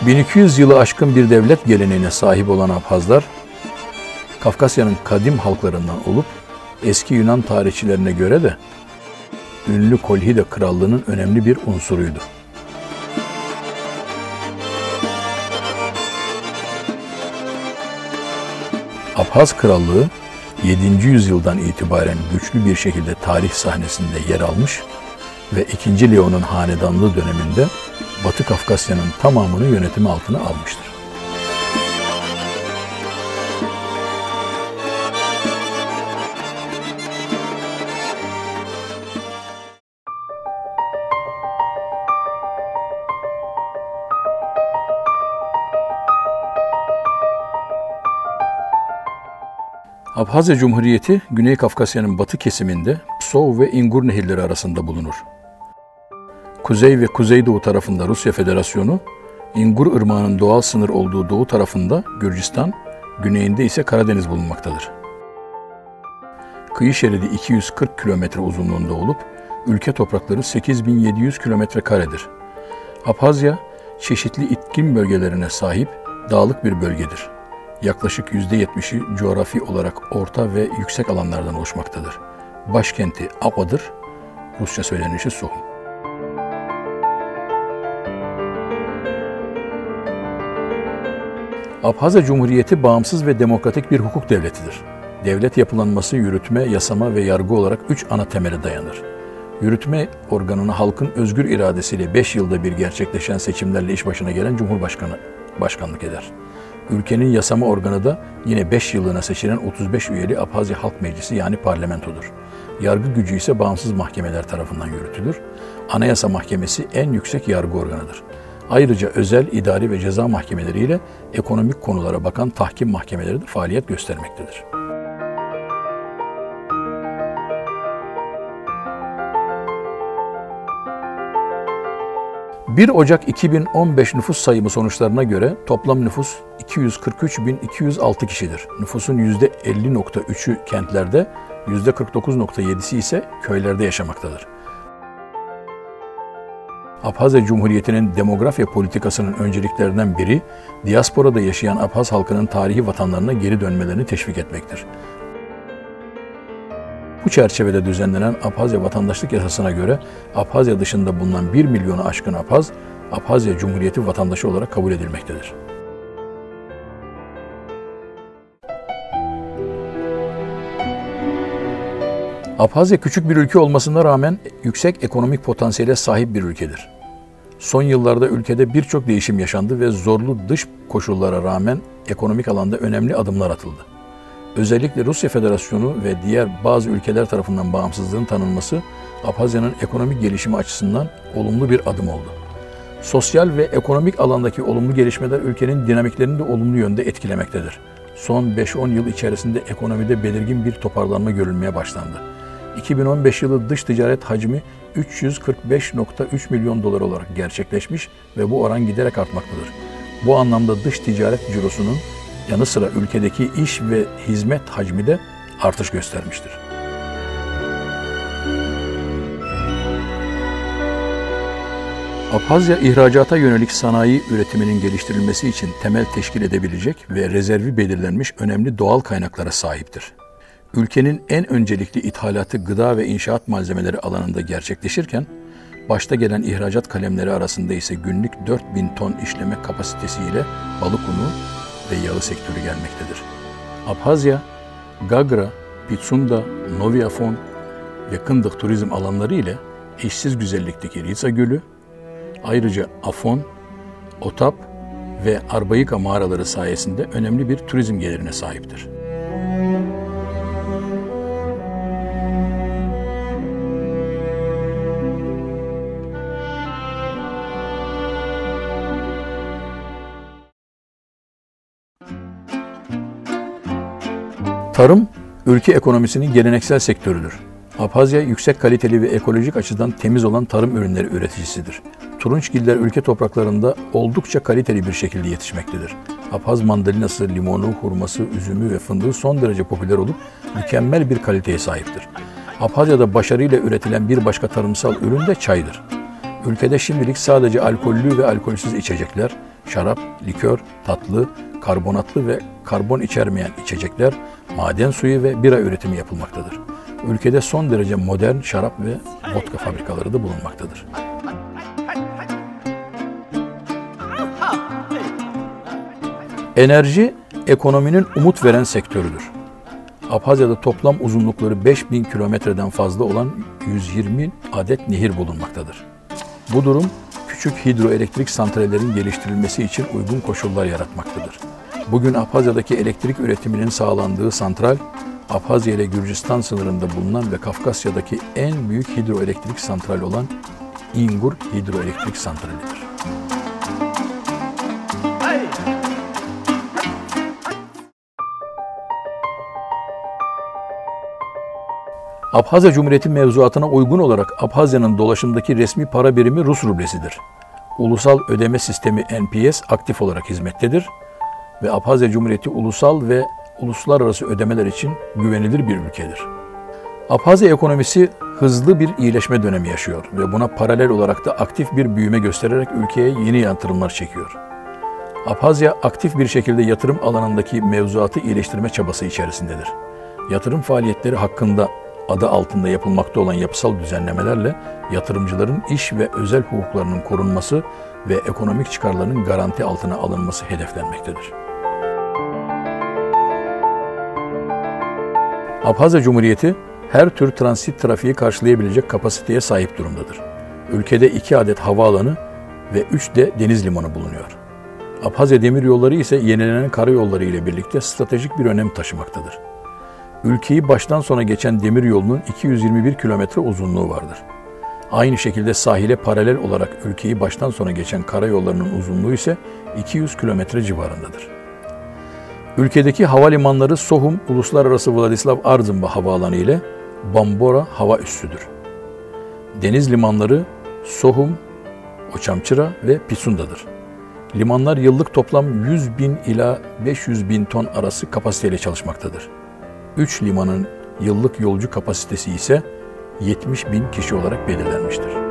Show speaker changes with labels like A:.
A: 1200 yılı aşkın bir devlet geleneğine sahip olan Abhazlar, Kafkasya'nın kadim halklarından olup eski Yunan tarihçilerine göre de ünlü Kolhida Krallığı'nın önemli bir unsuruydu. Abhaz Krallığı 7. yüzyıldan itibaren güçlü bir şekilde tarih sahnesinde yer almış ve 2. Leon'un hanedanlığı döneminde Batı Kafkasya'nın tamamını yönetimi altına almıştır. Abhazya Cumhuriyeti, Güney Kafkasya'nın batı kesiminde Psov ve Ingur nehirleri arasında bulunur. Kuzey ve kuzeydoğu tarafında Rusya Federasyonu, Ingur Irmağı'nın doğal sınır olduğu doğu tarafında Gürcistan, güneyinde ise Karadeniz bulunmaktadır. Kıyı şeridi 240 kilometre uzunluğunda olup, ülke toprakları 8700 kilometre karedir. Abhazya, çeşitli iklim bölgelerine sahip dağlık bir bölgedir. Yaklaşık %70'i coğrafi olarak orta ve yüksek alanlardan oluşmaktadır. Başkenti Akva'dır, Rusça söylenişi Suhum. Abhazya Cumhuriyeti bağımsız ve demokratik bir hukuk devletidir. Devlet yapılanması yürütme, yasama ve yargı olarak 3 ana temele dayanır. Yürütme organına halkın özgür iradesiyle 5 yılda bir gerçekleşen seçimlerle iş başına gelen Cumhurbaşkanı başkanlık eder. Ülkenin yasama organı da yine 5 yıllığına seçilen 35 üyeli Abhazya Halk Meclisi yani parlamentodur. Yargı gücü ise bağımsız mahkemeler tarafından yürütülür. Anayasa Mahkemesi en yüksek yargı organıdır. Ayrıca özel, idari ve ceza mahkemeleriyle ekonomik konulara bakan tahkim mahkemeleri de faaliyet göstermektedir. ...1 Ocak 2015 nüfus sayımı sonuçlarına göre toplam nüfus 243.206 kişidir. Nüfusun %50.3'ü kentlerde, %49.7'si ise köylerde yaşamaktadır. Abhazya Cumhuriyeti'nin demografya politikasının önceliklerinden biri, diasporada yaşayan Abhaz halkının tarihi vatanlarına geri dönmelerini teşvik etmektir. Bu çerçevede düzenlenen Abhazya Vatandaşlık Yasası'na göre Abhazya dışında bulunan 1 milyonu aşkın Abhaz, Abhazya Cumhuriyeti vatandaşı olarak kabul edilmektedir. Abhazya küçük bir ülke olmasına rağmen yüksek ekonomik potansiyele sahip bir ülkedir. Son yıllarda ülkede birçok değişim yaşandı ve zorlu dış koşullara rağmen ekonomik alanda önemli adımlar atıldı. Özellikle Rusya Federasyonu ve diğer bazı ülkeler tarafından bağımsızlığın tanınması Abhazya'nın ekonomik gelişimi açısından olumlu bir adım oldu. Sosyal ve ekonomik alandaki olumlu gelişmeler ülkenin dinamiklerini de olumlu yönde etkilemektedir. Son 5-10 yıl içerisinde ekonomide belirgin bir toparlanma görülmeye başlandı. 2015 yılı dış ticaret hacmi 345.3 milyon dolar olarak gerçekleşmiş ve bu oran giderek artmaktadır. Bu anlamda dış ticaret cirosunun yanı sıra ülkedeki iş ve hizmet hacmi de artış göstermiştir. Abhazya, ihracata yönelik sanayi üretiminin geliştirilmesi için temel teşkil edebilecek ve rezervi belirlenmiş önemli doğal kaynaklara sahiptir. Ülkenin en öncelikli ithalatı gıda ve inşaat malzemeleri alanında gerçekleşirken, başta gelen ihracat kalemleri arasında ise günlük 4000 ton işleme kapasitesiyle balık unu ve yağı sektörü gelmektedir. Abhazya, Gagra, Pitsunda, Novi Afon ve Kındık turizm alanları ile eşsiz güzellikteki Riza Gölü, ayrıca Afon, Otap ve Arbayika mağaraları sayesinde önemli bir turizm gelirine sahiptir. Tarım, ülke ekonomisinin geleneksel sektörüdür. Abhazya, yüksek kaliteli ve ekolojik açıdan temiz olan tarım ürünleri üreticisidir. Turunçgiller ülke topraklarında oldukça kaliteli bir şekilde yetişmektedir. Abhaz mandalinası, limonu, hurması, üzümü ve fındığı son derece popüler olup mükemmel bir kaliteye sahiptir. Abhazya'da başarıyla üretilen bir başka tarımsal ürün de çaydır. Ülkede şimdilik sadece alkollü ve alkolsüz içecekler, şarap, likör, tatlı, karbonatlı ve karbon içermeyen içecekler, maden suyu ve bira üretimi yapılmaktadır. Ülkede son derece modern şarap ve vodka fabrikaları da bulunmaktadır. Enerji, ekonominin umut veren sektörüdür. Abhazya'da toplam uzunlukları 5000 kilometreden fazla olan 120 adet nehir bulunmaktadır. Bu durum, küçük hidroelektrik santrallerin geliştirilmesi için uygun koşullar yaratmaktadır. Bugün Abhazya'daki elektrik üretiminin sağlandığı santral, Abhazya ile Gürcistan sınırında bulunan ve Kafkasya'daki en büyük hidroelektrik santral olan İngur Hidroelektrik Santrali'dir. Abhazya Cumhuriyeti mevzuatına uygun olarak Abhazya'nın dolaşımdaki resmi para birimi Rus rublesidir. Ulusal ödeme sistemi NPS aktif olarak hizmettedir ve Abhazya Cumhuriyeti ulusal ve uluslararası ödemeler için güvenilir bir ülkedir. Abhazya ekonomisi hızlı bir iyileşme dönemi yaşıyor ve buna paralel olarak da aktif bir büyüme göstererek ülkeye yeni yatırımlar çekiyor. Abhazya aktif bir şekilde yatırım alanındaki mevzuatı iyileştirme çabası içerisindedir. Yatırım faaliyetleri hakkında adı altında yapılmakta olan yapısal düzenlemelerle yatırımcıların iş ve özel hukuklarının korunması ve ekonomik çıkarlarının garanti altına alınması hedeflenmektedir. Abhazya Cumhuriyeti her tür transit trafiği karşılayabilecek kapasiteye sahip durumdadır. Ülkede 2 adet havaalanı ve 3 de deniz limanı bulunuyor. Abhazya demiryolları ise yenilenen karayolları ile birlikte stratejik bir önem taşımaktadır. Ülkeyi baştan sona geçen demiryolunun 221 kilometre uzunluğu vardır. Aynı şekilde sahile paralel olarak ülkeyi baştan sona geçen karayollarının uzunluğu ise 200 kilometre civarındadır. Ülkedeki havalimanları Sohum Uluslararası Vladislav Arzımba Havaalanı ile Bambora hava üssüdür. Deniz limanları Sohum, Oçamçıra ve Pisunda'dır. Limanlar yıllık toplam 100.000 ila 500.000 ton arası kapasiteyle çalışmaktadır. 3 limanın yıllık yolcu kapasitesi ise 70.000 kişi olarak belirlenmiştir.